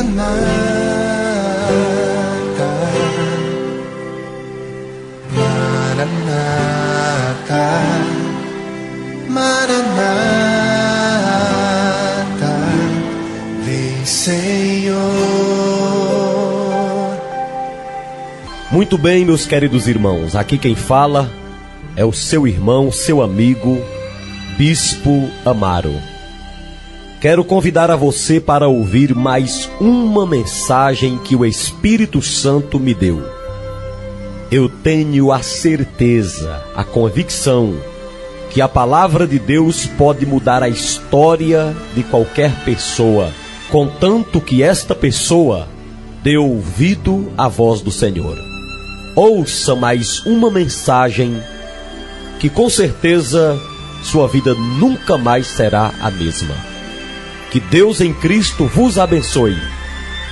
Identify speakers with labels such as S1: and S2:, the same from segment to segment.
S1: Maranatha, Maranatha, Maranatha, vem Senhor.
S2: Muito bem, meus queridos irmãos, aqui quem fala é o seu irmão, seu amigo, Bispo Amaro. Quero convidar a você para ouvir mais uma mensagem que o Espírito Santo me deu. Eu tenho a certeza, a convicção, que a palavra de Deus pode mudar a história de qualquer pessoa, contanto que esta pessoa dê ouvido à voz do Senhor. Ouça mais uma mensagem que com certeza sua vida nunca mais será a mesma. Que Deus em Cristo vos abençoe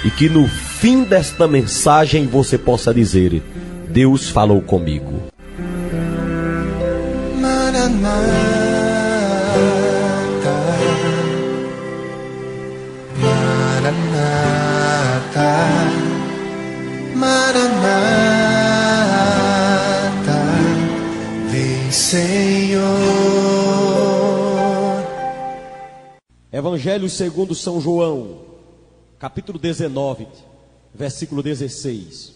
S2: e que no fim desta mensagem você possa dizer: Deus falou comigo.
S1: Maranatha, Maranatha, Maranatha, vem Senhor.
S2: Evangelho segundo São João, capítulo 19, versículo 16.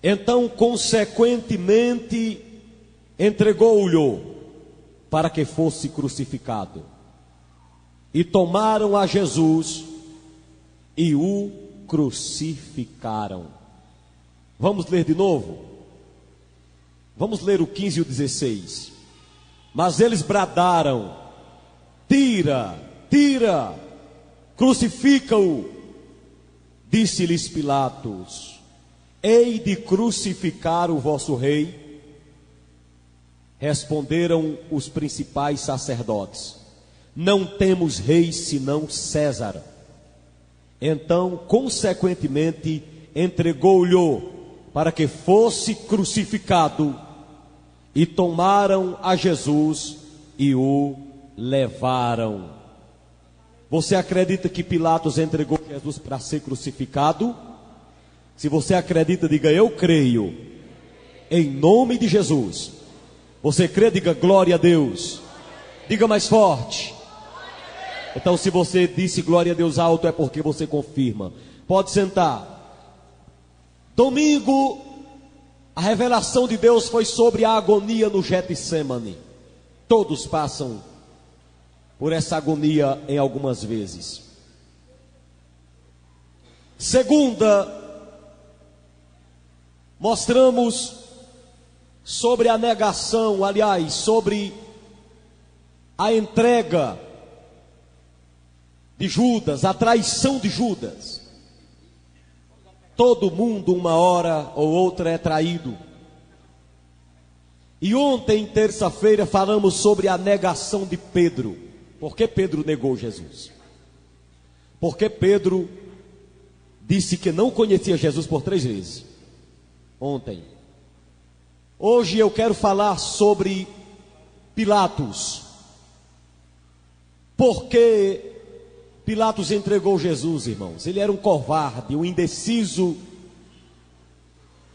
S2: Então, consequentemente, entregou-lhe para que fosse crucificado. E tomaram a Jesus e o crucificaram. Vamos ler de novo? Vamos ler o 15 e o 16. Mas eles bradaram: tira, tira, crucifica-o. Disse-lhes Pilatos: hei de crucificar o vosso rei? Responderam os principais sacerdotes: não temos rei senão César. Então, consequentemente, entregou-lhe para que fosse crucificado. E tomaram a Jesus e o levaram. Você acredita que Pilatos entregou Jesus para ser crucificado? Se você acredita, diga: eu creio. Em nome de Jesus. Você crê? Diga glória a Deus. Diga mais forte. Então, se você disse glória a Deus alto, é porque você confirma. Pode sentar. Domingo, a revelação de Deus foi sobre a agonia no Getsemane. Todos passam por essa agonia em algumas vezes. Segunda, mostramos sobre a negação, aliás, sobre a entrega de Judas, a traição de Judas. Todo mundo, uma hora ou outra, é traído. E ontem, terça-feira, falamos sobre a negação de Pedro. Por que Pedro negou Jesus? Porque Pedro disse que não conhecia Jesus por 3 vezes. Ontem. Hoje eu quero falar sobre Pilatos. Por que Pilatos entregou Jesus, irmãos? Ele era um covarde, um indeciso.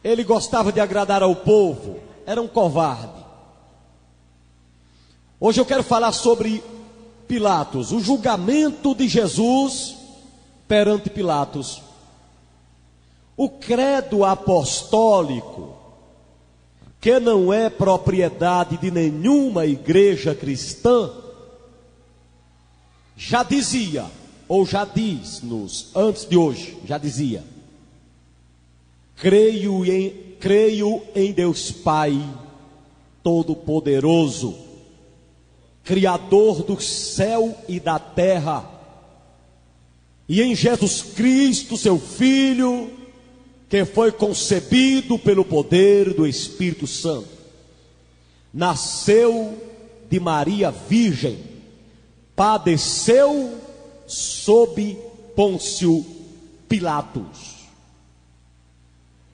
S2: Ele gostava de agradar ao povo. Era um covarde. Hoje eu quero falar sobre Pilatos, o julgamento de Jesus perante Pilatos. O credo apostólico, que não é propriedade de nenhuma igreja cristã, já dizia, ou já diz-nos, antes de hoje, já dizia: creio em Deus Pai Todo-Poderoso, Criador do céu e da terra, e em Jesus Cristo, seu Filho, que foi concebido pelo poder do Espírito Santo, nasceu de Maria Virgem, padeceu sob Pôncio Pilatos.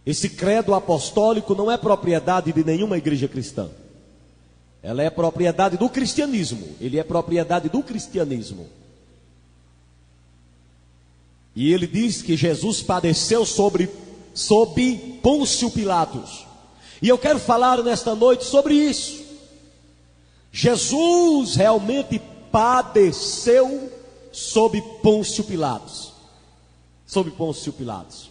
S2: Esse credo apostólico não é propriedade de nenhuma igreja cristã. Ela é propriedade do cristianismo. Ele é propriedade do cristianismo.
S3: E ele diz que Jesus padeceu sob Pôncio Pilatos. E eu quero falar nesta noite sobre isso. Jesus realmente padeceu sob Pôncio Pilatos. Sob Pôncio Pilatos.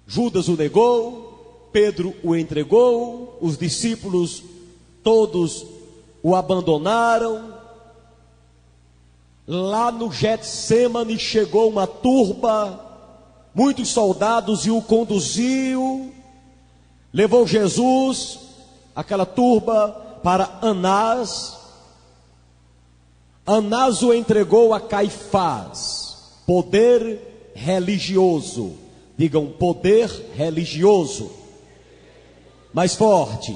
S3: Judas o negou, Pedro o entregou, os discípulos todos o abandonaram. Lá no Getsêmani chegou uma turba, muitos soldados, e o conduziu, levou Jesus, aquela turba, para Anás. Anás o entregou a Caifás, poder religioso. Digam, poder religioso. Mais forte.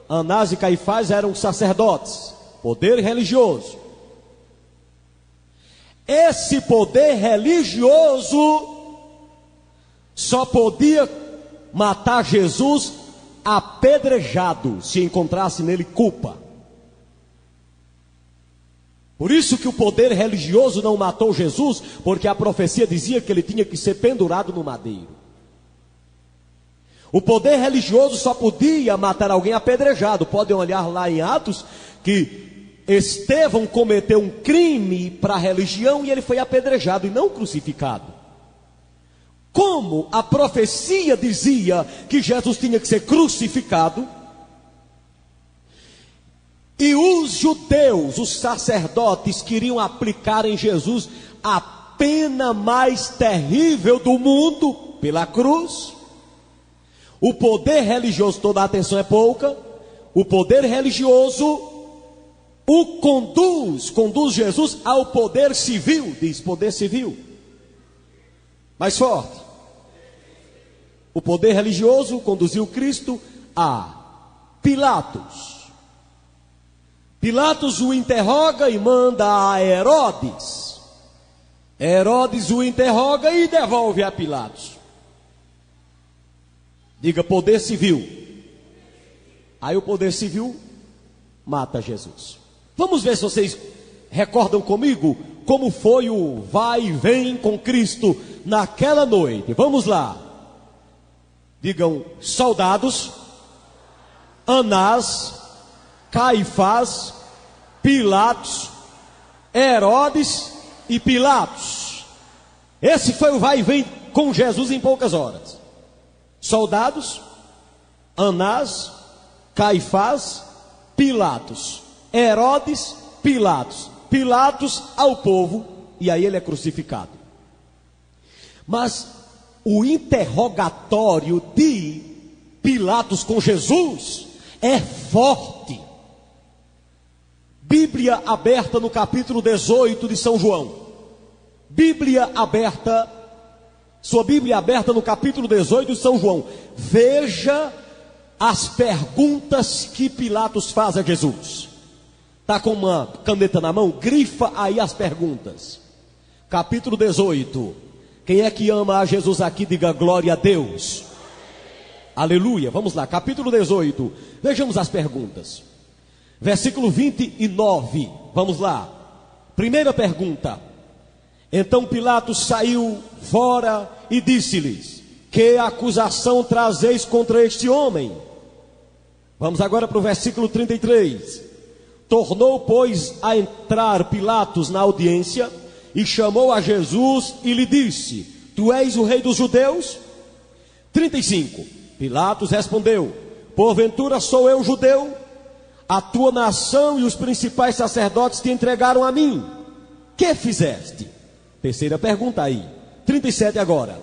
S3: Anás e Caifás eram sacerdotes, poder religioso. Esse poder religioso só podia matar Jesus apedrejado, se encontrasse nele culpa. Por isso que o poder religioso não matou Jesus, porque a profecia dizia que ele tinha que ser pendurado no madeiro. O poder religioso só podia matar alguém apedrejado. Podem olhar lá em Atos que Estevão cometeu um crime para a religião e ele foi apedrejado e não crucificado. Como a profecia dizia que Jesus tinha que ser crucificado, e os judeus, os sacerdotes, queriam aplicar em Jesus a pena mais terrível do mundo pela cruz, o poder religioso, toda a atenção é pouca, o poder religioso o conduz Jesus ao poder civil, diz poder civil. Mais forte. O poder religioso conduziu Cristo a Pilatos. Pilatos o interroga e manda a Herodes. Herodes o interroga e devolve a Pilatos. Diga, poder civil. Aí o poder civil mata Jesus. Vamos ver se vocês recordam comigo como foi o vai e vem com Cristo naquela noite. Vamos lá. Digam, soldados, Anás, Caifás, Pilatos, Herodes e Pilatos. Esse foi o vai e vem com Jesus em poucas horas. Soldados, Anás, Caifás, Pilatos, Herodes, Pilatos, Pilatos ao povo, e aí ele é crucificado. Mas o interrogatório de Pilatos com Jesus é forte. Bíblia aberta no capítulo 18 de São João. Bíblia aberta, sua Bíblia aberta no capítulo 18 de São João. Veja as perguntas que Pilatos faz a Jesus. Está com uma caneta na mão? Grifa aí as perguntas. Capítulo 18. Quem é que ama a Jesus aqui? Diga glória a Deus. Aleluia. Vamos lá, capítulo 18. Vejamos as perguntas. Versículo 29. Vamos lá. Primeira pergunta. Então Pilatos saiu fora e disse-lhes: que acusação trazeis contra este homem? Vamos agora para o versículo 33. Tornou, pois, a entrar Pilatos na audiência e chamou a Jesus e lhe disse: tu és o rei dos judeus? 35. Pilatos respondeu: porventura sou eu judeu? A tua nação e os principais sacerdotes te entregaram a mim. Que fizeste? Terceira pergunta aí. 37 agora.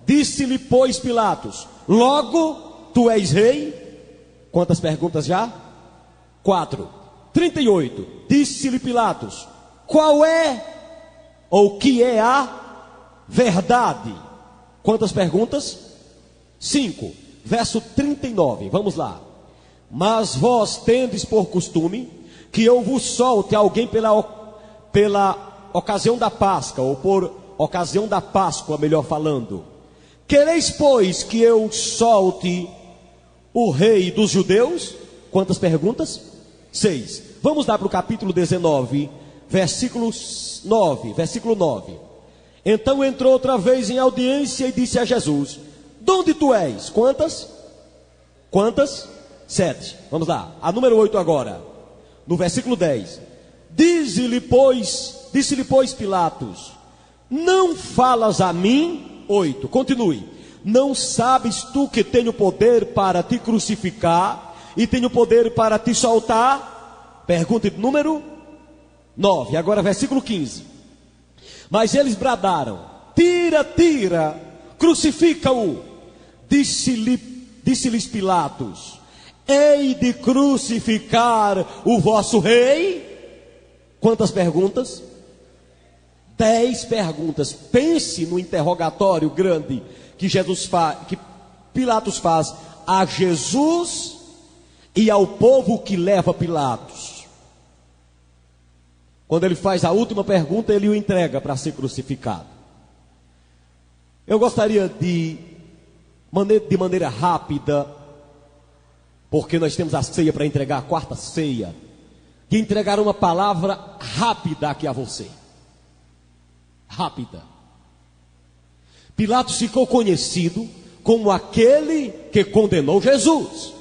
S3: Disse-lhe, pois, Pilatos: logo tu és rei? Quantas perguntas já? 4. 38. Disse-lhe Pilatos: qual é ou que é a verdade? Quantas perguntas? 5. Verso 39. Vamos lá. Mas vós tendes por costume que eu vos solte alguém pela ocasião da Páscoa, ou por ocasião da Páscoa, melhor falando. Quereis, pois, que eu solte o rei dos judeus? Quantas perguntas? 6. Vamos lá para o capítulo 19, versículo 9. Então entrou outra vez em audiência e disse a Jesus: de onde tu és? Quantas? 7. Vamos lá, a número 8 agora, no versículo 10. Disse-lhe, pois, Pilatos: não falas a mim? 8, continue. Não sabes tu que tenho poder para te crucificar e tenho poder para te soltar? Pergunta de número 9, agora versículo 15. Mas eles bradaram: tira, crucifica-o. Disse-lhes Pilatos: hei de crucificar o vosso rei? Quantas perguntas? 10 perguntas. Pense no interrogatório grande que Pilatos faz a Jesus e ao povo que leva Pilatos. Quando ele faz a última pergunta, ele o entrega para ser crucificado. Eu gostaria de maneira rápida, porque nós temos a ceia para entregar, a quarta ceia, de entregar uma palavra rápida aqui a você. Rápida. Pilatos ficou conhecido como aquele que condenou Jesus.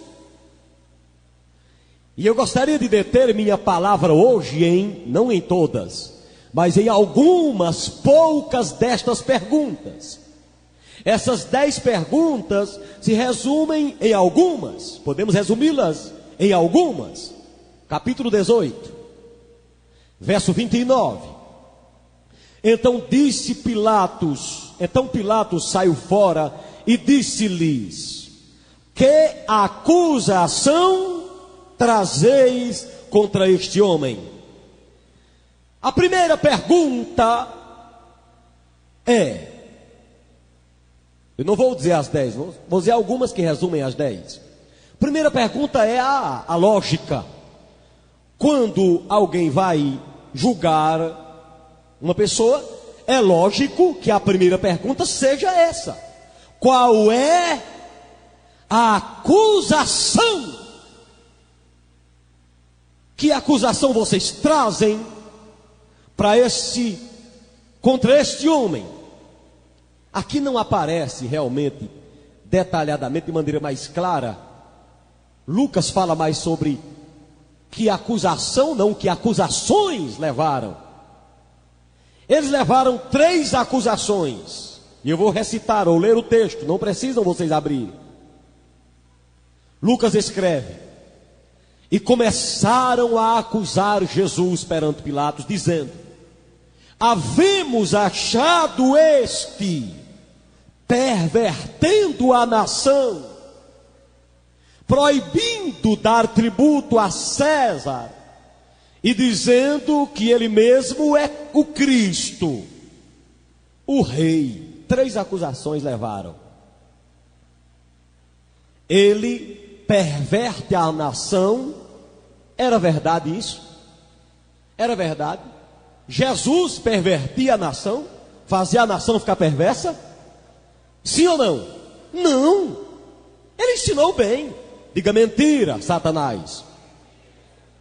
S3: E eu gostaria de deter minha palavra hoje não em todas, mas em algumas poucas destas perguntas. Essas 10 perguntas se resumem em algumas, podemos resumi-las em algumas. Capítulo 18, verso 29. Então Pilatos saiu fora e disse-lhes: que acusação trazeis contra este homem? A primeira pergunta é, eu não vou dizer as 10, vou dizer algumas que resumem as 10. Primeira pergunta é a lógica. Quando alguém vai julgar uma pessoa, é lógico que a primeira pergunta seja essa: qual é a acusação? Que acusação vocês trazem contra este homem? Aqui não aparece realmente, detalhadamente, de maneira mais clara. Lucas fala mais sobre que acusação, não que acusações levaram. Eles levaram 3 acusações. E eu vou recitar ou ler o texto, não precisam vocês abrirem. Lucas escreve: e começaram a acusar Jesus perante Pilatos, dizendo: havemos achado este pervertendo a nação, proibindo dar tributo a César, e dizendo que ele mesmo é o Cristo, o rei. 3 acusações levaram. Ele perverte a nação. Era verdade isso? Era verdade? Jesus pervertia a nação? Fazia a nação ficar perversa? Sim ou não? Não. Ele ensinou bem. Diga mentira, Satanás.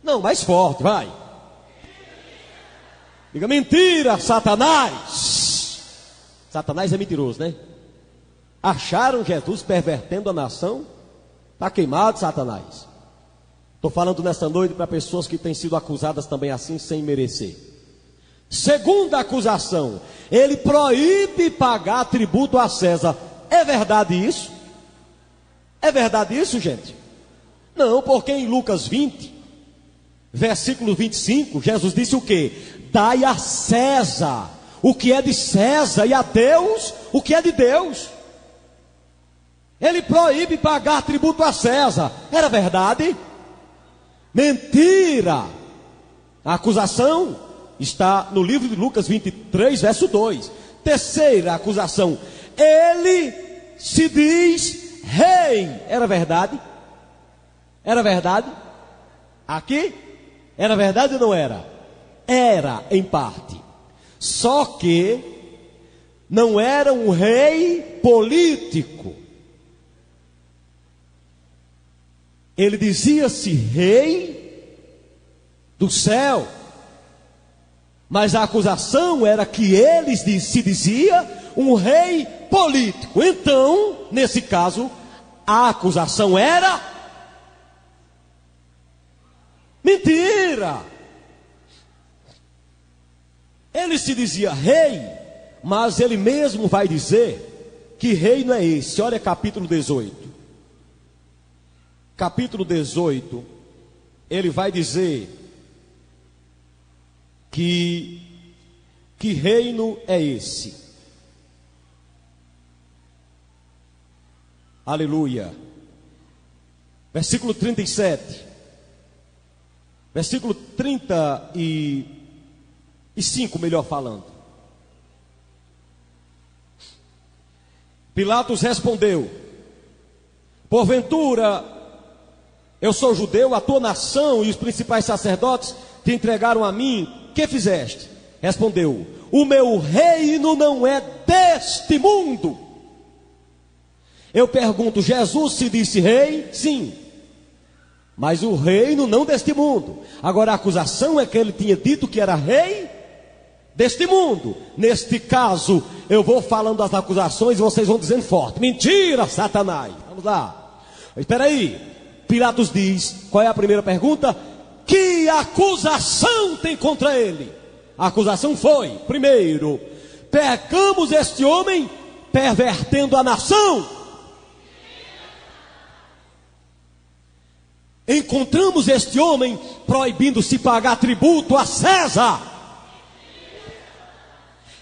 S3: Não, mais forte, vai. Diga mentira, Satanás. Satanás é mentiroso, né? Acharam Jesus pervertendo a nação? Está queimado, Satanás. Estou falando nessa noite para pessoas que têm sido acusadas também assim, sem merecer. Segunda acusação: ele proíbe pagar tributo a César. É verdade isso? É verdade isso, gente? Não, porque em Lucas 20, versículo 25, Jesus disse o quê? Dai a César o que é de César, e a Deus o que é de Deus. Ele proíbe pagar tributo a César. Era verdade? Mentira. A acusação está no livro de Lucas 23, verso 2. Terceira acusação: ele se diz rei. Era verdade? Era verdade? Aqui? Era verdade ou não era? Era, em parte. Só que não era um rei político. Ele dizia-se rei do céu. Mas a acusação era que ele se dizia um rei político. Então, nesse caso, a acusação era mentira. Ele se dizia rei, mas ele mesmo vai dizer que rei não é esse. Olha capítulo 18. Capítulo 18, ele vai dizer que reino é esse? Aleluia. Versículo 37. Versículo 35, melhor falando. Pilatos respondeu: porventura, eu sou judeu, a tua nação e os principais sacerdotes te entregaram a mim. Que fizeste? Respondeu: o meu reino não é deste mundo. Eu pergunto: Jesus se disse rei? Sim, mas o reino não deste mundo. Agora a acusação é que ele tinha dito que era rei deste mundo. Neste caso, eu vou falando as acusações e vocês vão dizendo forte: mentira, Satanás. Vamos lá. Espera aí. Pilatos diz, qual é a primeira pergunta? Que acusação tem contra ele? A acusação foi, primeiro, pegamos este homem pervertendo a nação. Encontramos este homem proibindo-se pagar tributo a César.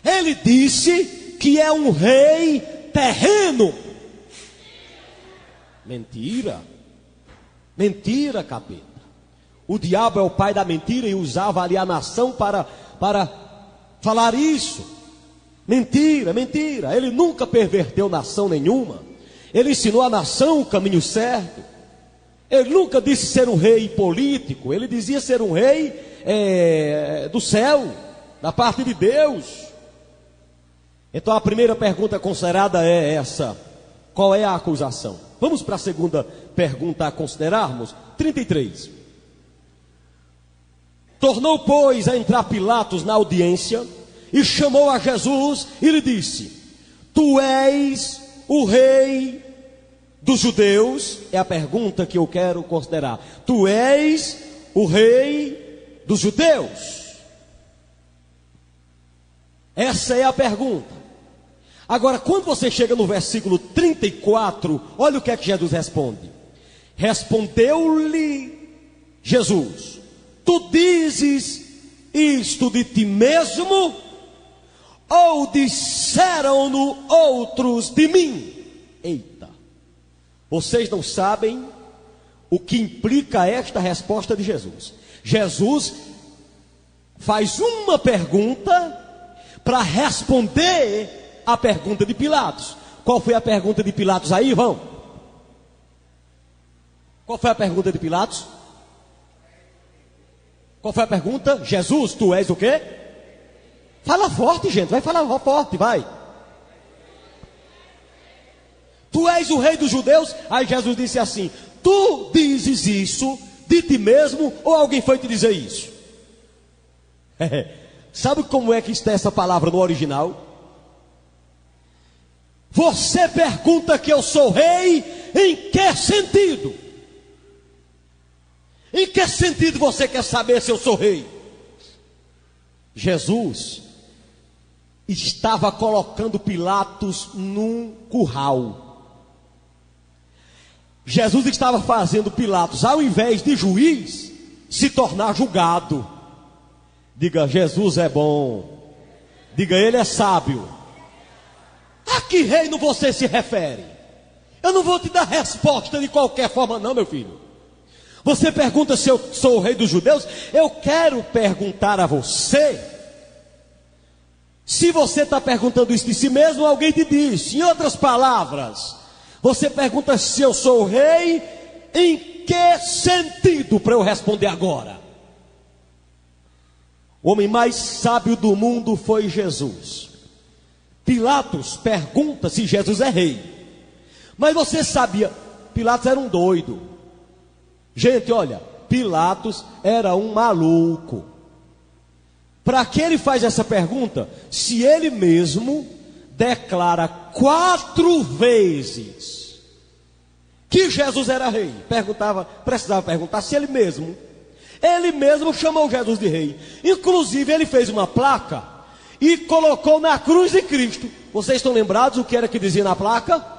S3: Ele disse que é um rei terreno. Mentira. Mentira, capeta. O diabo é o pai da mentira e usava ali a nação para falar isso. Mentira, mentira. Ele nunca perverteu nação nenhuma. Ele ensinou a nação o caminho certo. Ele nunca disse ser um rei político. Ele dizia ser um rei do céu, da parte de Deus. Então a primeira pergunta considerada é essa: qual é a acusação? Vamos para a segunda pergunta a considerarmos. 33. Tornou, pois, a entrar Pilatos na audiência e chamou a Jesus e lhe disse: tu és o rei dos judeus? É a pergunta que eu quero considerar. Tu és o rei dos judeus? Essa é a pergunta. Agora, quando você chega no versículo 34, olha o que é que Jesus responde. Respondeu-lhe Jesus: tu dizes isto de ti mesmo, ou disseram-no outros de mim? Eita, vocês não sabem o que implica esta resposta de Jesus. Jesus faz uma pergunta para responder a pergunta de Pilatos. Qual foi a pergunta de Pilatos aí, irmão? Qual foi a pergunta de Pilatos? Qual foi a pergunta? Jesus, tu és o quê? Fala forte, gente, vai falar forte, vai. Tu és o rei dos judeus? Aí Jesus disse assim: tu dizes isso de ti mesmo, ou alguém foi te dizer isso? Sabe como é que está essa palavra no original? Você pergunta que eu sou rei, em que sentido? Em que sentido você quer saber se eu sou rei? Jesus estava colocando Pilatos num curral. Jesus estava fazendo Pilatos, ao invés de juiz, se tornar julgado. Diga: Jesus é bom. Diga: ele é sábio. A que reino você se refere? Eu não vou te dar resposta de qualquer forma não, meu filho. Você pergunta se eu sou o rei dos judeus. Eu quero perguntar a você, se você está perguntando isso de si mesmo, alguém te disse. Em outras palavras, você pergunta se eu sou o rei, em que sentido, para eu responder agora? O homem mais sábio do mundo foi Jesus. Pilatos pergunta se Jesus é rei. Mas você sabia, Pilatos era um doido. Gente, olha, Pilatos era um maluco. Para que ele faz essa pergunta? Se ele mesmo declara 4 vezes que Jesus era rei. Precisava perguntar se ele mesmo chamou Jesus de rei. Inclusive ele fez uma placa e colocou na cruz de Cristo. Vocês estão lembrados o que era que dizia na placa?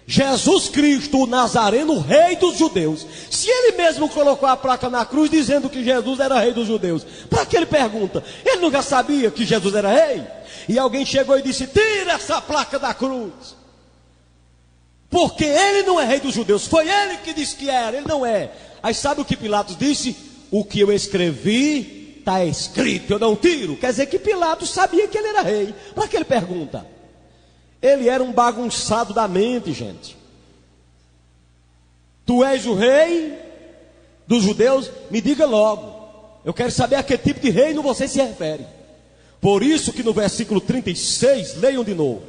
S3: Jesus Cristo, o Nazareno, rei dos judeus. Se ele mesmo colocou a placa na cruz dizendo que Jesus era rei dos judeus, para que ele pergunta? Ele não já sabia que Jesus era rei? E alguém chegou e disse: tira essa placa da cruz, porque ele não é rei dos judeus. Foi ele que disse que era, ele não é. Aí sabe o que Pilatos disse? O que eu escrevi está escrito, eu não tiro. Quer dizer que Pilatos sabia que ele era rei. Para que ele pergunta? Ele era um bagunçado da mente, gente. Tu és o rei dos judeus? Me diga logo. Eu quero saber a que tipo de reino você se refere. Por isso que no versículo 36, leiam de novo.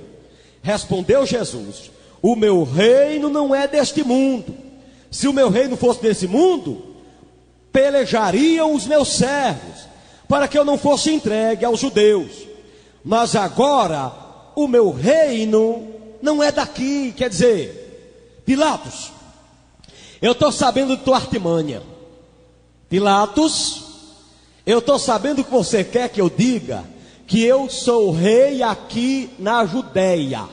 S3: Respondeu Jesus: o meu reino não é deste mundo. Se o meu reino fosse desse mundo, pelejariam os meus servos, para que eu não fosse entregue aos judeus. Mas agora o meu reino não é daqui. Quer dizer, Pilatos, eu estou sabendo de tua artimanha. Pilatos, eu estou sabendo que você quer que eu diga que eu sou rei aqui na Judéia.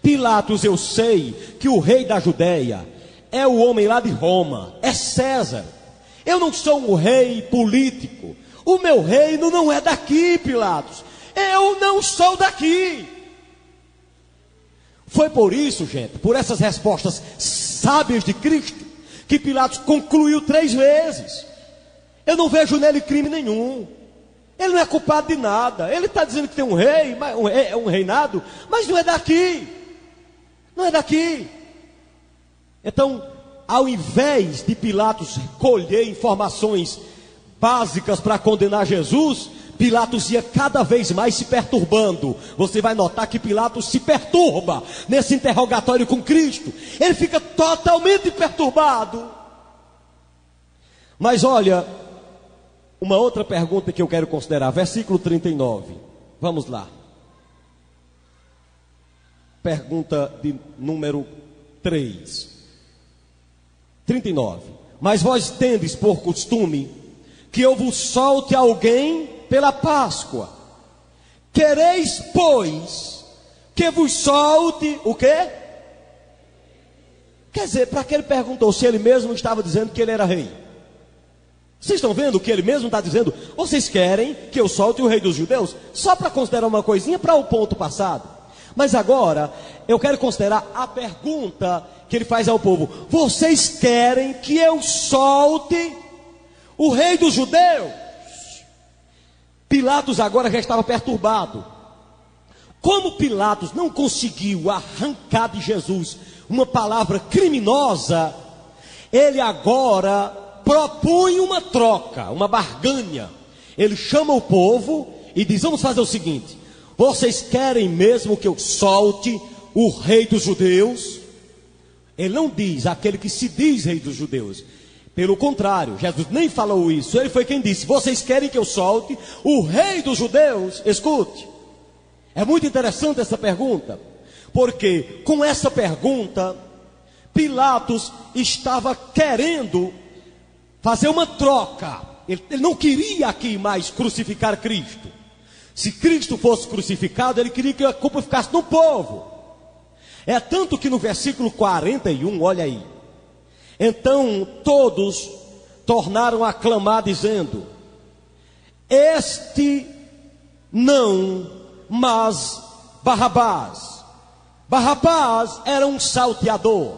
S3: Pilatos, eu sei que o rei da Judéia é o homem lá de Roma, é César. Eu não sou um rei político. O meu reino não é daqui, Pilatos. Eu não sou daqui. Foi por isso, gente, por essas respostas sábias de Cristo, que Pilatos concluiu 3 vezes. Eu não vejo nele crime nenhum. Ele não é culpado de nada. Ele está dizendo que tem um rei, um reinado, mas não é daqui. Não é daqui. Então, ao invés de Pilatos colher informações básicas para condenar Jesus, Pilatos ia cada vez mais se perturbando. Você vai notar que Pilatos se perturba nesse interrogatório com Cristo. Ele fica totalmente perturbado. Mas olha, uma outra pergunta que eu quero considerar. Versículo 39. Vamos lá. Pergunta de número 3. 39. Mas vós tendes por costume que eu vos solte alguém pela Páscoa. Quereis, pois, que vos solte o quê? Quer dizer, para que ele perguntou se ele mesmo estava dizendo que ele era rei? Vocês estão vendo o que ele mesmo está dizendo? Vocês querem que eu solte o rei dos judeus? Só para considerar uma coisinha para o ponto passado. Mas agora, eu quero considerar a pergunta que ele faz ao povo. Vocês querem que eu solte o rei dos judeus? Pilatos agora já estava perturbado. Como Pilatos não conseguiu arrancar de Jesus uma palavra criminosa, ele agora propõe uma troca, uma barganha. Ele chama o povo e diz: vamos fazer o seguinte: vocês querem mesmo que eu solte o rei dos judeus? Ele não diz aquele que se diz rei dos judeus. Pelo contrário, Jesus nem falou isso. Ele foi quem disse: vocês querem que eu solte o rei dos judeus? Escute, é muito interessante essa pergunta, porque com essa pergunta Pilatos estava querendo fazer uma troca. Ele não queria aqui mais crucificar Cristo. Se Cristo fosse crucificado, ele queria que a culpa ficasse no povo. É tanto que no versículo 41, olha aí: então todos tornaram a clamar dizendo: este não, mas Barrabás. Barrabás era um salteador.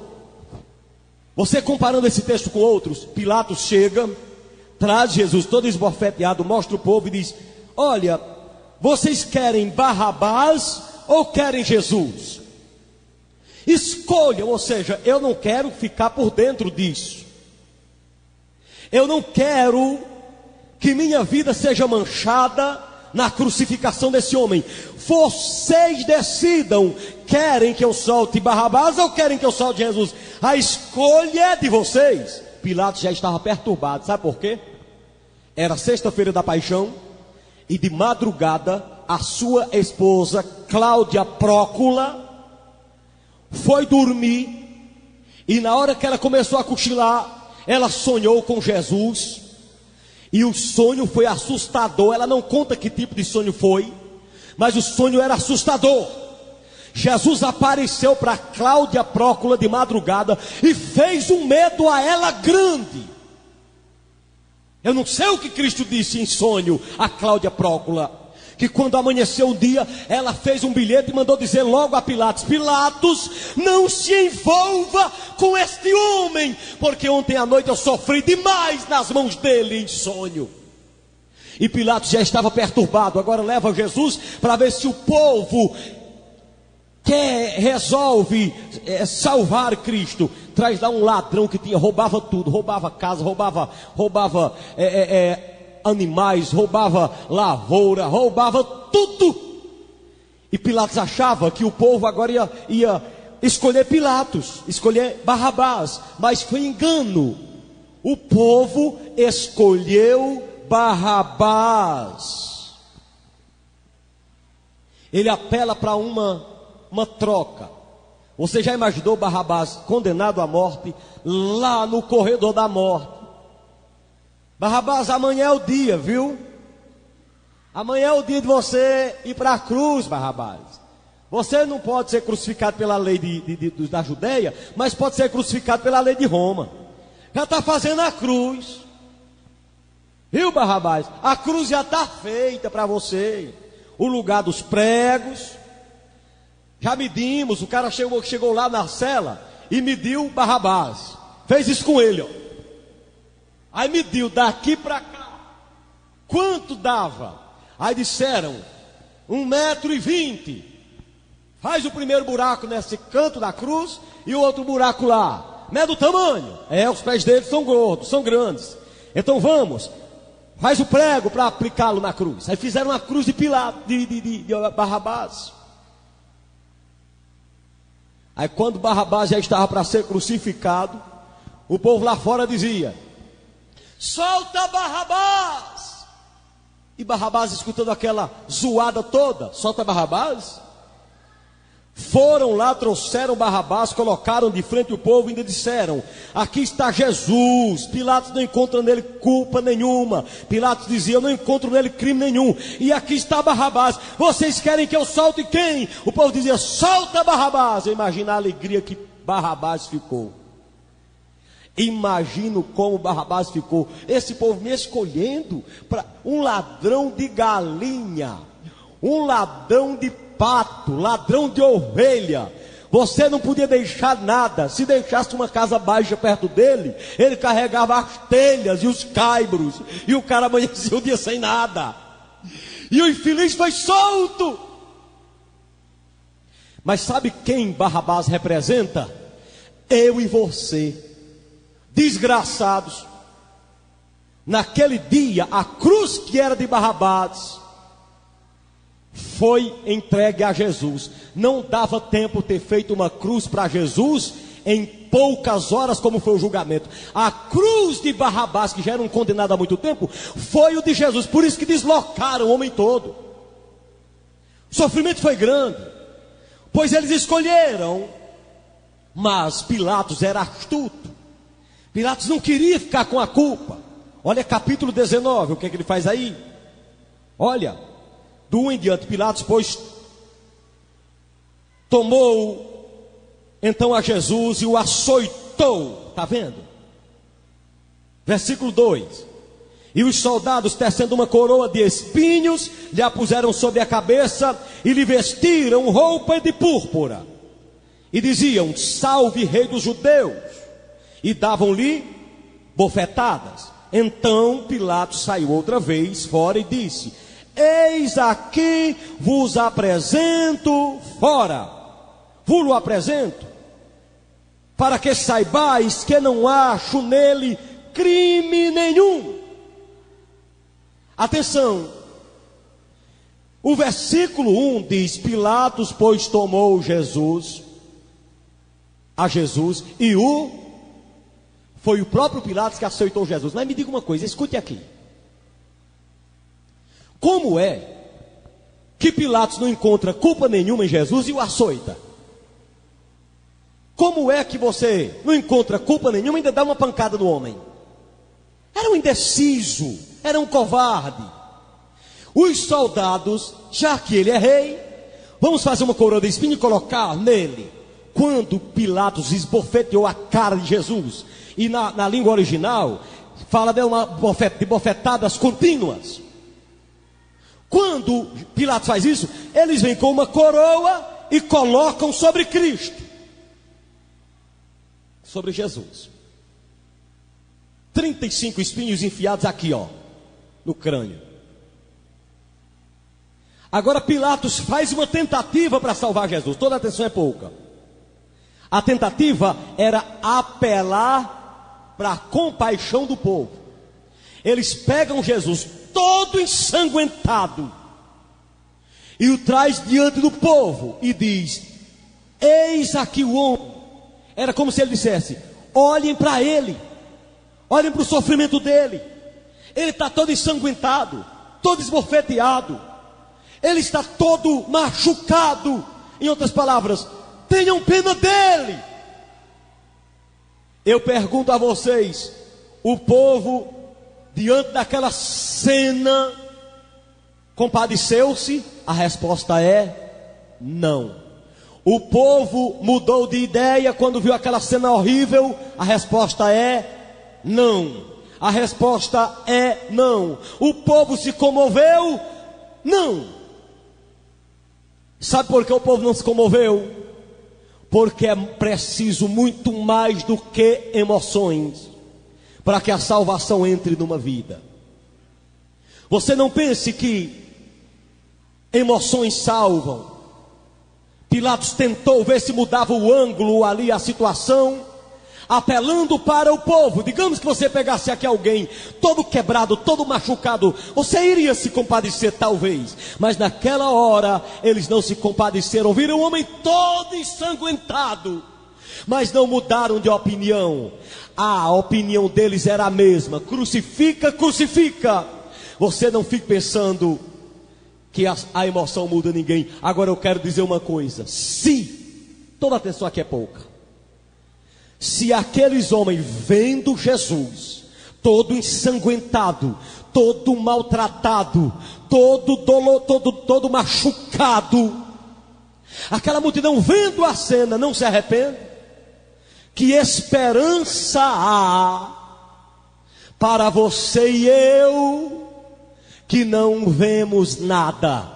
S3: Você comparando esse texto com outros, Pilatos chega, traz Jesus todo esbofeteado, mostra o povo e diz: olha, vocês querem Barrabás ou querem Jesus? Escolham. Ou seja, eu não quero ficar por dentro disso. Eu não quero que minha vida seja manchada na crucificação desse homem. Vocês decidam: querem que eu solte Barrabás ou querem que eu solte Jesus? A escolha é de vocês. Pilatos já estava perturbado. Sabe por quê? Era sexta-feira da paixão, e de madrugada a sua esposa Cláudia Prócula foi dormir, e na hora que ela começou a cochilar, ela sonhou com Jesus, e o sonho foi assustador. Ela não conta que tipo de sonho foi, mas o sonho era assustador. Jesus apareceu para Cláudia Prócula de madrugada e fez um medo a ela grande. Eu não sei o que Cristo disse em sonho a Cláudia Prócula, que quando amanheceu o dia, ela fez um bilhete e mandou dizer logo a Pilatos: Pilatos, não se envolva com este homem, porque ontem à noite eu sofri demais nas mãos dele em sonho. E Pilatos já estava perturbado. Agora leva Jesus para ver se o povo resolve salvar Cristo. Traz lá um ladrão que roubava tudo, roubava casa, roubava animais, roubava lavoura, roubava tudo. E Pilatos achava que o povo agora ia escolher Pilatos, escolher Barrabás, mas foi engano. O povo escolheu Barrabás. Ele apela para uma troca. Você já imaginou Barrabás condenado à morte lá no corredor da morte? Barrabás, amanhã é o dia, viu? Amanhã é o dia de você ir para a cruz, Barrabás. Você não pode ser crucificado pela lei da Judeia, mas pode ser crucificado pela lei de Roma. Já está fazendo a cruz. Viu, Barrabás? A cruz já está feita para você. O lugar dos pregos. Já medimos, o cara chegou lá na cela e mediu Barrabás. Fez isso com ele, ó. Aí mediu daqui para cá. Quanto dava? Aí disseram 1,20 m. Faz o primeiro buraco nesse canto da cruz e o outro buraco lá. Mede o tamanho. Os pés dele são gordos, são grandes. Então vamos. Faz o prego para aplicá-lo na cruz. Aí fizeram a cruz de Pilatos, de Barrabás. Aí quando Barrabás já estava para ser crucificado, o povo lá fora dizia: solta Barrabás! E Barrabás, escutando aquela zoada toda: solta Barrabás? Foram lá, trouxeram Barrabás, colocaram de frente o povo e ainda disseram: aqui está Jesus. Pilatos não encontra nele culpa nenhuma. Pilatos dizia: eu não encontro nele crime nenhum. E aqui está Barrabás. Vocês querem que eu solte quem? O povo dizia: solta Barrabás. Eu imagino a alegria que Barrabás ficou. Imagino como Barrabás ficou. Esse povo me escolhendo para um ladrão de galinha, um ladrão de pato, ladrão de ovelha. Você não podia deixar nada. Se deixasse uma casa baixa perto dele, ele carregava as telhas e os caibros, e o cara amanhecia o dia sem nada. E o infeliz foi solto. Mas sabe quem Barrabás representa? Eu e você, desgraçados. Naquele dia, a cruz que era de Barrabás foi entregue a Jesus. Não dava tempo ter feito uma cruz para Jesus em poucas horas, como foi o julgamento. A cruz de Barrabás, que já era um condenado há muito tempo, foi o de Jesus. Por isso que deslocaram o homem todo. O sofrimento foi grande, pois eles escolheram. Mas Pilatos era astuto. Pilatos não queria ficar com a culpa. Olha capítulo 19, o que é que ele faz aí? Olha, do 1 em diante. Pilatos, pois, tomou então a Jesus e o açoitou. Está vendo? Versículo 2. E os soldados, tecendo uma coroa de espinhos, lhe a puseram sobre a cabeça e lhe vestiram roupa de púrpura. E diziam: salve, rei dos judeus. E davam-lhe bofetadas. Então Pilatos saiu outra vez fora e disse: eis aqui vos apresento fora. Vos apresento, para que saibais que não acho nele crime nenhum. Atenção. O versículo 1 diz: Pilatos, pois, tomou a Jesus e foi o próprio Pilatos que aceitou Jesus. Mas me diga uma coisa, escute aqui. Como é que Pilatos não encontra culpa nenhuma em Jesus e o açoita? Como é que você não encontra culpa nenhuma e ainda dá uma pancada no homem? Era um indeciso, era um covarde. Os soldados, já que ele é rei, vamos fazer uma coroa de espinho e colocar nele. Quando Pilatos esbofeteou a cara de Jesus, e na língua original, fala de bofetadas contínuas. Quando Pilatos faz isso, eles vêm com uma coroa e colocam sobre Cristo, sobre Jesus. 35 espinhos enfiados aqui, ó, no crânio. Agora Pilatos faz uma tentativa para salvar Jesus. Toda atenção é pouca. A tentativa era apelar para a compaixão do povo. Eles pegam Jesus todo ensanguentado e o traz diante do povo e diz: eis aqui o homem. Era como se ele dissesse: olhem para ele, olhem para o sofrimento dele. Ele está todo ensanguentado, todo esbofeteado, ele está todo machucado. Em outras palavras, tenham pena dele. Eu pergunto a vocês: o povo, diante daquela cena, compadeceu-se? A resposta é não. O povo mudou de ideia quando viu aquela cena horrível? A resposta é não. A resposta é não. O povo se comoveu? Não. Sabe por que o povo não se comoveu? Porque é preciso muito mais do que emoções para que a salvação entre numa vida. Você não pense que emoções salvam. Pilatos tentou ver se mudava o ângulo ali, a situação, apelando para o povo. Digamos que você pegasse aqui alguém todo quebrado, todo machucado, você iria se compadecer talvez, mas naquela hora eles não se compadeceram. Viram o homem todo ensanguentado, mas não mudaram de opinião. A opinião deles era a mesma: crucifica, crucifica. Você não fique pensando que a emoção muda ninguém. Agora eu quero dizer uma coisa: se, toda atenção aqui é pouca, se aqueles homens vendo Jesus todo ensanguentado, todo maltratado, todo machucado, aquela multidão vendo a cena não se arrepende, que esperança há para você e eu que não vemos nada?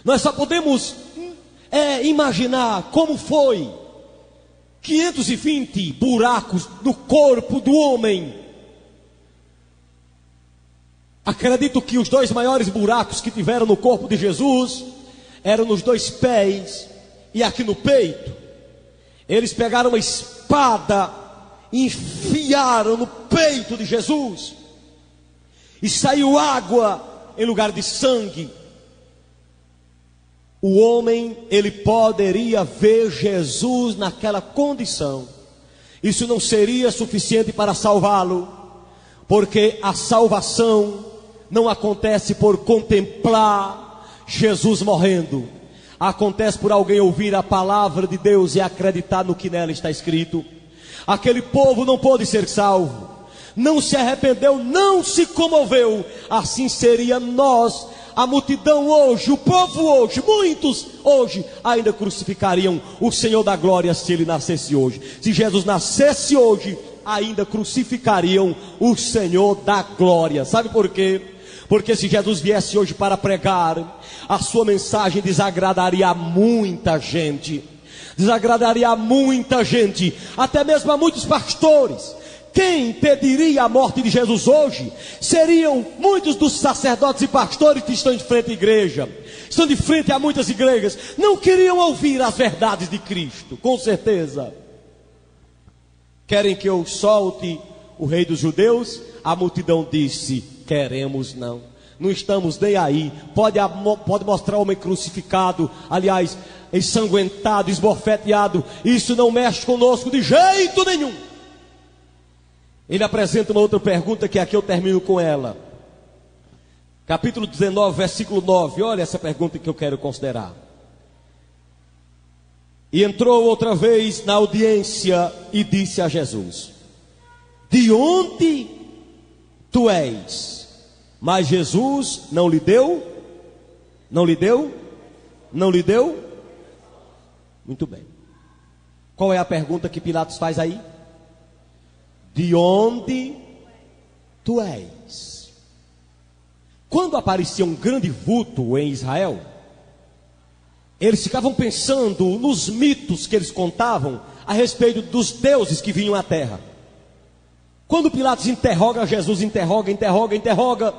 S3: Nós só podemos imaginar como foi 520 buracos no corpo do homem. Acredito que os 2 maiores buracos que tiveram no corpo de Jesus eram nos 2 pés e aqui no peito. Eles pegaram uma espada e enfiaram no peito de Jesus, e saiu água em lugar de sangue. O homem, ele poderia ver Jesus naquela condição. Isso não seria suficiente para salvá-lo, porque a salvação não acontece por contemplar Jesus morrendo. Acontece por alguém ouvir a palavra de Deus e acreditar no que nela está escrito. Aquele povo não pôde ser salvo, não se arrependeu, não se comoveu. Assim seria nós, a multidão hoje, o povo hoje. Muitos hoje ainda crucificariam o Senhor da glória se ele nascesse hoje. Se Jesus nascesse hoje, ainda crucificariam o Senhor da glória. Sabe por quê? Porque se Jesus viesse hoje para pregar, a sua mensagem desagradaria a muita gente. Desagradaria a muita gente, até mesmo a muitos pastores. Quem pediria a morte de Jesus hoje seriam muitos dos sacerdotes e pastores que estão de frente à igreja, estão de frente a muitas igrejas. Não queriam ouvir as verdades de Cristo, com certeza. Querem que eu solte o rei dos judeus? A multidão disse: queremos não, não estamos nem aí. Pode mostrar o homem crucificado, aliás, ensanguentado, esbofeteado, isso não mexe conosco de jeito nenhum. Ele apresenta uma outra pergunta, que aqui eu termino com ela. capítulo 19, versículo 9. Olha essa pergunta que eu quero considerar. E entrou outra vez na audiência e disse a Jesus: de onde tu és? Mas Jesus não lhe deu? Muito bem. Qual é a pergunta que Pilatos faz aí? De onde tu és? Quando aparecia um grande vulto em Israel, eles ficavam pensando nos mitos que eles contavam a respeito dos deuses que vinham à terra. Quando Pilatos interroga Jesus, interroga,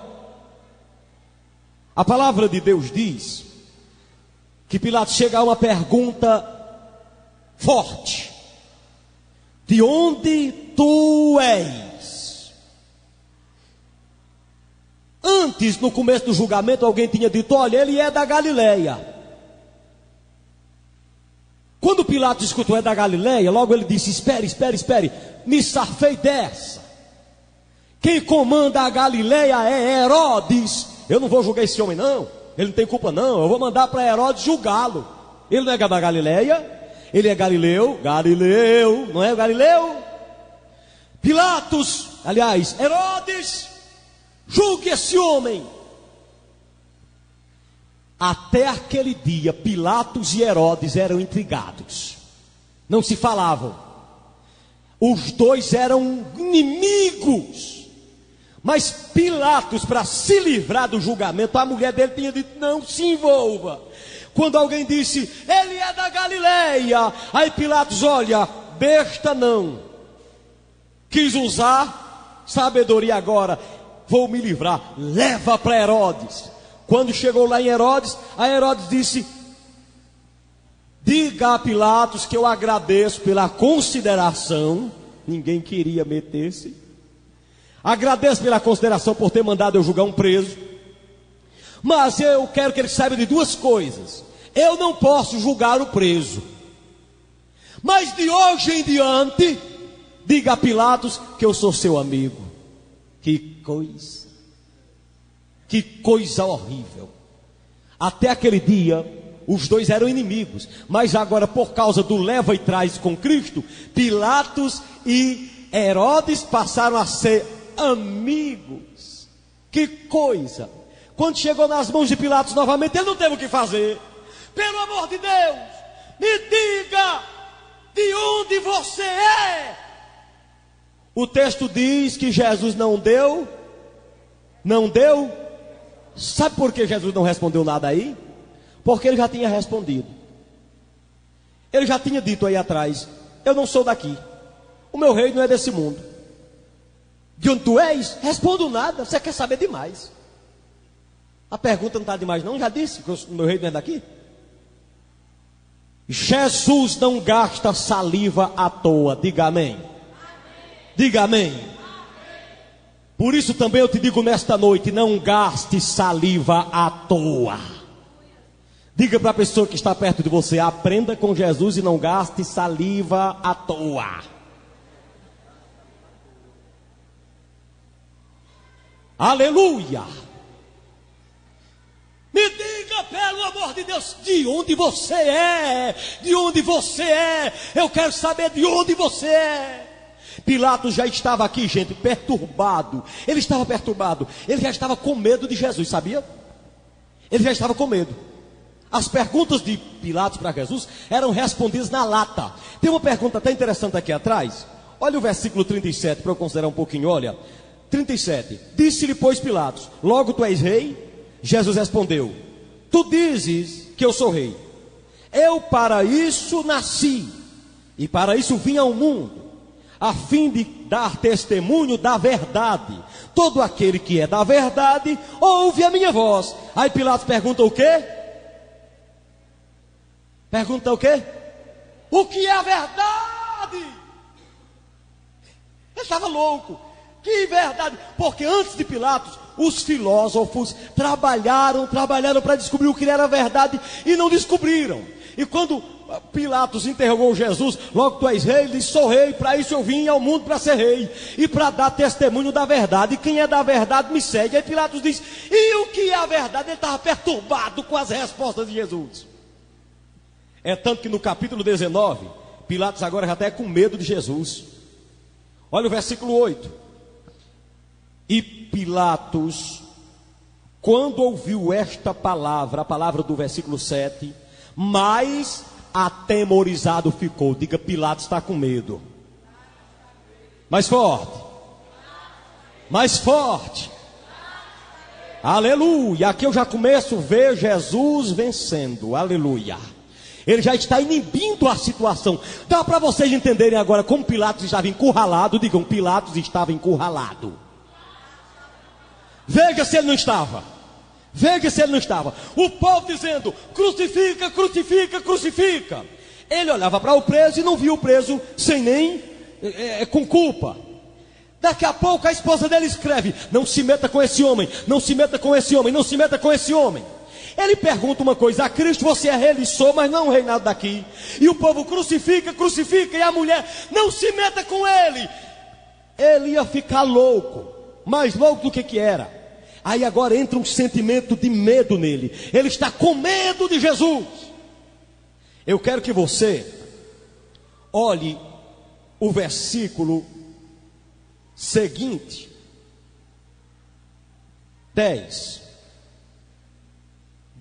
S3: a palavra de Deus diz que Pilatos chega a uma pergunta forte: de onde tu és? Antes, no começo do julgamento, alguém tinha dito: olha, ele é da Galileia. Quando Pilatos escutou é da Galileia, logo ele disse: espere, me safei dessa. Quem comanda a Galileia é Herodes. Eu não vou julgar esse homem não, ele não tem culpa não, eu vou mandar para Herodes julgá-lo. Ele não é da Galileia, ele é Galileu, não é Galileu? Pilatos, aliás, Herodes, julgue esse homem. Até aquele dia, Pilatos e Herodes eram intrigados, não se falavam, os dois eram inimigos. Mas Pilatos, para se livrar do julgamento, a mulher dele tinha dito: não se envolva. Quando alguém disse: ele é da Galileia, aí Pilatos: olha, besta não, quis usar sabedoria agora, vou me livrar, leva para Herodes. Quando chegou lá em Herodes, a Herodes disse: diga a Pilatos que eu agradeço pela consideração. Ninguém queria meter-se. Agradeço pela consideração por ter mandado eu julgar um preso, mas eu quero que ele saiba de duas coisas: eu não posso julgar o preso, mas de hoje em diante, diga a Pilatos que eu sou seu amigo. Que coisa horrível. Até aquele dia, os dois eram inimigos, mas agora, por causa do leva e traz com Cristo, Pilatos e Herodes passaram a ser amigos. Que coisa. Quando chegou nas mãos de Pilatos novamente, ele não teve o que fazer. Pelo amor de Deus, me diga de onde você é. O texto diz que Jesus não deu. Sabe por que Jesus não respondeu nada aí? Porque ele já tinha respondido. Ele já tinha dito aí atrás: eu não sou daqui, o meu reino não é desse mundo. De onde tu és? Respondo nada, você quer saber demais. A pergunta não está demais não, já disse que o meu reino não é daqui. Jesus não gasta saliva à toa, diga amém. Diga amém. Por isso também eu te digo nesta noite: não gaste saliva à toa. Diga para a pessoa que está perto de você: aprenda com Jesus e não gaste saliva à toa. Aleluia. Me diga, pelo amor de Deus, de onde você é? De onde você é? Eu quero saber de onde você é. Pilatos já estava aqui, gente, perturbado. Ele estava perturbado. Ele já estava com medo de Jesus, sabia? Ele já estava com medo. As perguntas de Pilatos para Jesus eram respondidas na lata. Tem uma pergunta até interessante aqui atrás. Olha o versículo 37 para eu considerar um pouquinho, olha. 37. Disse-lhe, pois, Pilatos: logo tu és rei? Jesus respondeu: tu dizes que eu sou rei. Eu para isso nasci, e para isso vim ao mundo, a fim de dar testemunho da verdade. Todo aquele que é da verdade ouve a minha voz. Aí Pilatos pergunta o quê? Pergunta o quê? O que é a verdade? Ele estava louco. Que verdade? Porque antes de Pilatos, os filósofos trabalharam para descobrir o que era verdade e não descobriram. E quando Pilatos interrogou Jesus: logo tu és rei? Ele disse: sou rei, para isso eu vim ao mundo para ser rei e para dar testemunho da verdade, e quem é da verdade me segue. Aí Pilatos disse: e o que é a verdade? Ele estava perturbado com as respostas de Jesus. É tanto que no capítulo 19, Pilatos agora já está com medo de Jesus. Olha o versículo 8. E Pilatos, quando ouviu esta palavra, a palavra do versículo 7, mais atemorizado ficou. Diga: Pilatos está com medo. Mais forte. Mais forte. Aleluia. Aqui eu já começo a ver Jesus vencendo. Aleluia. Ele já está inibindo a situação. Dá para vocês entenderem agora como Pilatos estava encurralado. Digam: Pilatos estava encurralado. Veja se ele não estava. Veja se ele não estava. O povo dizendo: crucifica, crucifica, crucifica. Ele olhava para o preso e não via o preso sem nem com culpa. Daqui a pouco a esposa dele escreve: não se meta com esse homem, não se meta com esse homem, não se meta com esse homem. Ele pergunta uma coisa: a Cristo você é rei? Ele: sou, mas não reinado daqui. E o povo: crucifica, crucifica. E a mulher: não se meta com ele. Ele ia ficar louco, mais louco do que era. Aí agora entra um sentimento de medo nele. Ele está com medo de Jesus. Eu quero que você olhe o versículo seguinte, 10.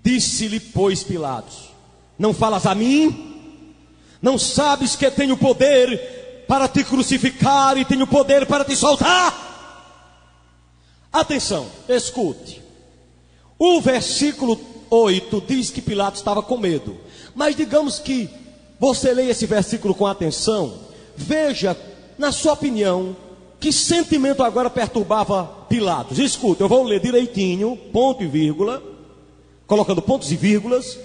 S3: Disse-lhe, pois, Pilatos: não falas a mim? Não sabes que tenho poder para te crucificar e tenho poder para te soltar? Atenção, escute. O versículo 8 diz que Pilatos estava com medo. Mas digamos que você leia esse versículo com atenção. Veja, na sua opinião, que sentimento agora perturbava Pilatos. Escute, eu vou ler direitinho, ponto e vírgula, colocando pontos e vírgulas,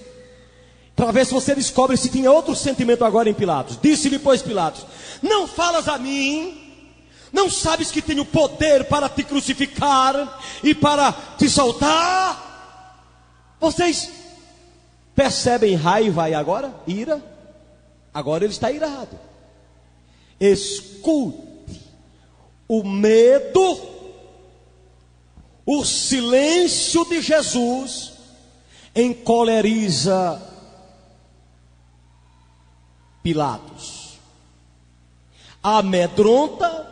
S3: para ver se você descobre se tinha outro sentimento agora em Pilatos. Disse-lhe, pois, Pilatos: não falas a mim? Não sabes que tenho poder para te crucificar e para te soltar? Vocês percebem raiva aí agora? Ira? Agora ele está irado. Escute. O medo, o silêncio de Jesus encoleriza Pilatos. Amedronta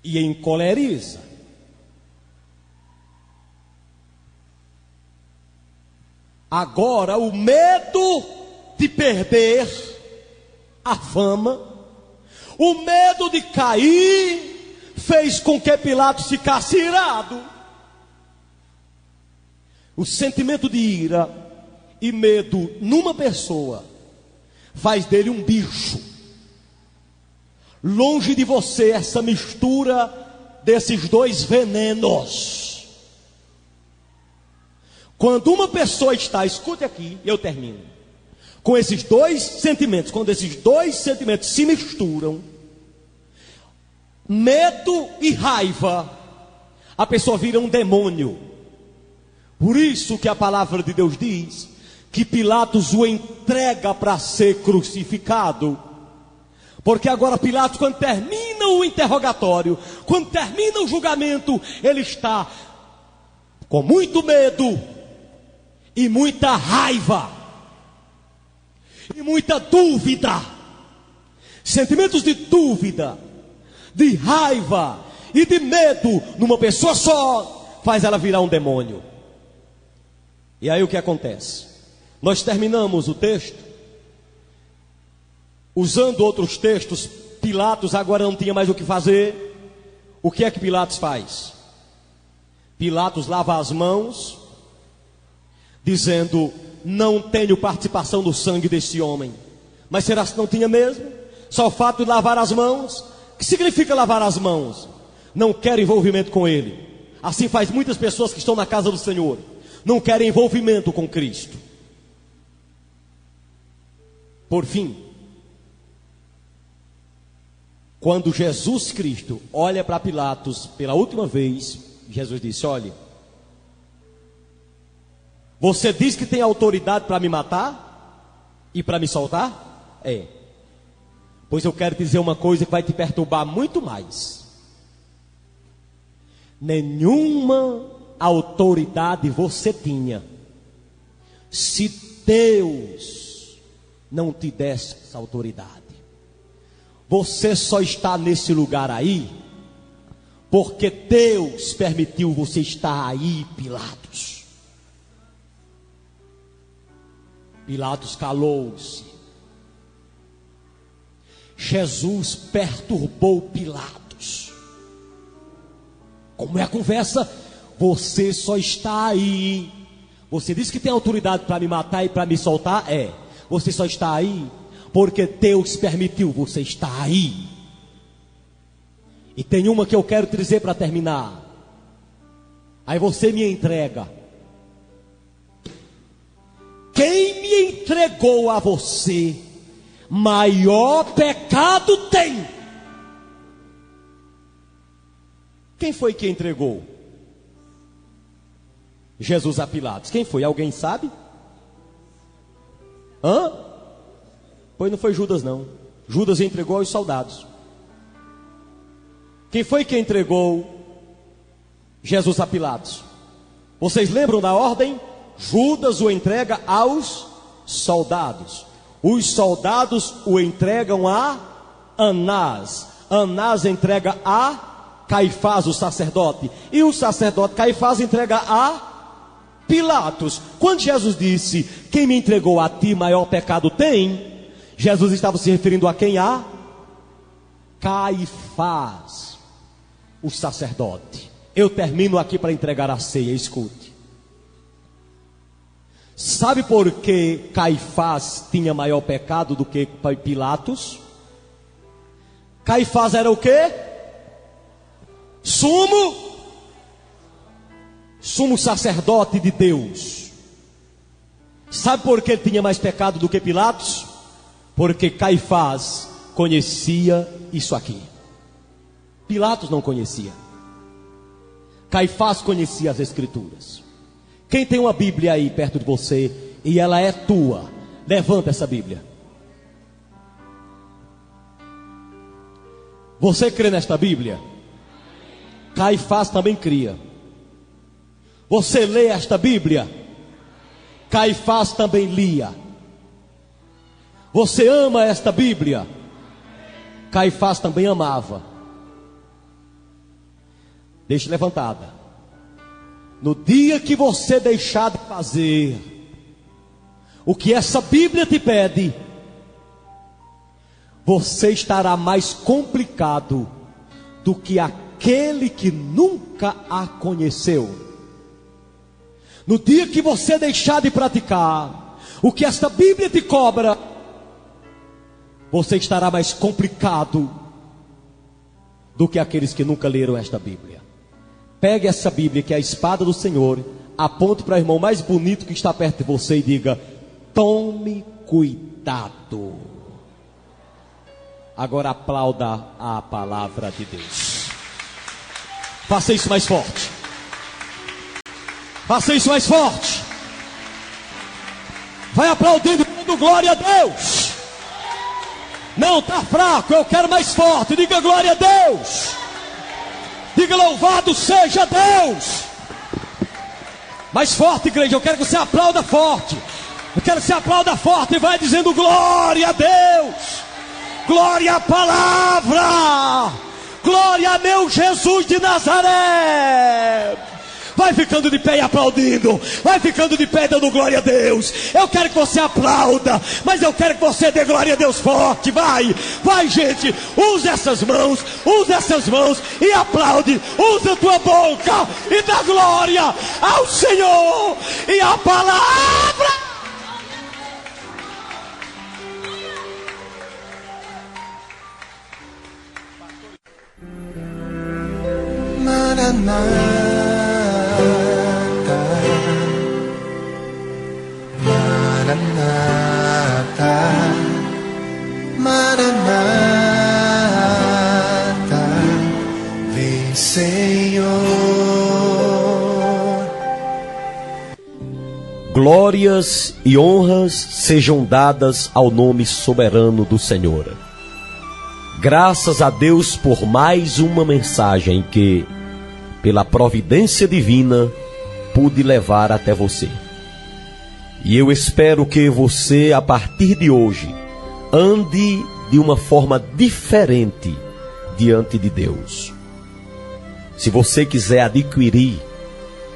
S3: e encoleriza. Agora o medo de perder a fama, o medo de cair, fez com que Pilatos ficasse irado. O sentimento de ira e medo numa pessoa faz dele um bicho. Longe de você essa mistura desses dois venenos. Quando uma pessoa está, escute aqui, eu termino, com esses dois sentimentos, quando esses dois sentimentos se misturam, medo e raiva, a pessoa vira um demônio. Por isso que a palavra de Deus diz que Pilatos o entrega para ser crucificado. Porque agora Pilatos, quando termina o interrogatório, quando termina o julgamento, ele está com muito medo e muita raiva e muita dúvida. Sentimentos de dúvida, de raiva e de medo numa pessoa só faz ela virar um demônio. E aí o que acontece? Nós terminamos o texto usando outros textos. Pilatos agora não tinha mais o que fazer. O que é que Pilatos faz? Pilatos lava as mãos, dizendo: não tenho participação no sangue desse homem. Mas será que não tinha mesmo? Só o fato de lavar as mãos? O que significa lavar as mãos? Não quero envolvimento com ele. Assim faz muitas pessoas que estão na casa do Senhor. Não querem envolvimento com Cristo. Por fim, quando Jesus Cristo olha para Pilatos pela última vez, Jesus disse: olhe, você diz que tem autoridade para me matar? E para me soltar? É. Pois eu quero dizer uma coisa que vai te perturbar muito mais. Nenhuma autoridade você tinha se Deus não te desse essa autoridade. Você só está nesse lugar aí porque Deus permitiu você estar aí, Pilatos. Pilatos calou-se. Jesus perturbou Pilatos. Como é a conversa? Você só está aí. Você disse que tem autoridade para me matar e para me soltar? É. Você só está aí porque Deus permitiu você estar aí. E tem uma que eu quero te dizer para terminar. Aí você me entrega. Quem me entregou a você, maior pecado tem. Quem foi que entregou Jesus a Pilatos? Quem foi? Alguém sabe? Pois não foi Judas não. Judas entregou aos soldados. Quem foi que entregou Jesus a Pilatos? Vocês lembram da ordem? Judas o entrega aos soldados. Os soldados o entregam a Anás. Anás entrega a Caifás, o sacerdote. E o sacerdote Caifás entrega a Pilatos. Quando Jesus disse: quem me entregou a ti, maior pecado tem, Jesus estava se referindo a quem? A Caifás, o sacerdote. Eu termino aqui para entregar a ceia, escute. Sabe por que Caifás tinha maior pecado do que Pilatos? Caifás era o quê? Sumo sacerdote de Deus. Sabe por que ele tinha mais pecado do que Pilatos? Porque Caifás conhecia isso aqui. Pilatos não conhecia. Caifás conhecia as Escrituras. Quem tem uma Bíblia aí perto de você e ela é tua, levanta essa Bíblia. Você crê nesta Bíblia? Caifás também cria. Você lê esta Bíblia? Caifás também lia. Você ama esta Bíblia? Caifás também amava. Deixe levantada. No dia que você deixar de fazer o que essa Bíblia te pede, você estará mais complicado do que aquele que nunca a conheceu. No dia que você deixar de praticar o que esta Bíblia te cobra, você estará mais complicado do que aqueles que nunca leram esta Bíblia. Pegue essa Bíblia, que é a espada do Senhor, aponte para o irmão mais bonito que está perto de você e diga: tome cuidado. Agora aplauda a palavra de Deus. Faça isso mais forte. Faça isso mais forte. Vai aplaudindo, dando glória a Deus. Não, está fraco, eu quero mais forte. Diga glória a Deus. Diga louvado seja Deus. Mais forte, igreja, eu quero que você aplauda forte. Eu quero que você aplauda forte e vai dizendo glória a Deus. Glória à palavra. Glória a meu Jesus de Nazaré. Vai ficando de pé e aplaudindo. Vai ficando de pé dando glória a Deus. Eu quero que você aplauda, mas eu quero que você dê glória a Deus forte. Vai, vai, gente. Usa essas mãos e aplaude. Usa a tua boca e dá glória ao Senhor e à palavra.
S1: Maranata, Maranata, Maranata, vem Senhor.
S2: Glórias e honras sejam dadas ao nome soberano do Senhor. Graças a Deus por mais uma mensagem que, pela providência divina, pude levar até você. E eu espero que você, a partir de hoje, ande de uma forma diferente diante de Deus. Se você quiser adquirir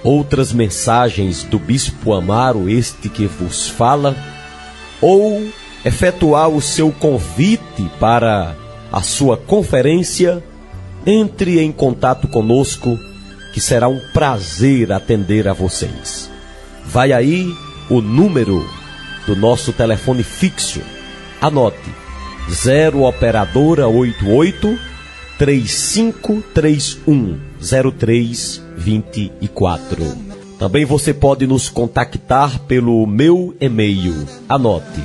S2: outras mensagens do Bispo Amaro, este que vos fala, ou efetuar o seu convite para a sua conferência, entre em contato conosco, que será um prazer atender a vocês. Vai aí o número do nosso telefone fixo. Anote: 0 operadora 88 3531 0324. Também você pode nos contactar pelo meu e-mail. Anote: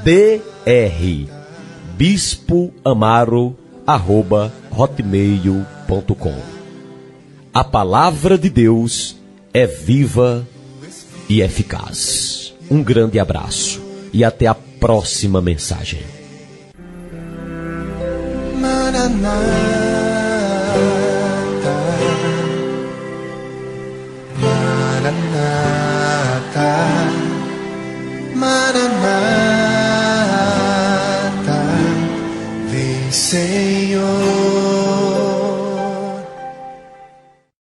S2: drbispoamaro@hotmail.com. A palavra de Deus é viva e eficaz. Um grande abraço e até a próxima mensagem.
S1: Maranata, Maranata.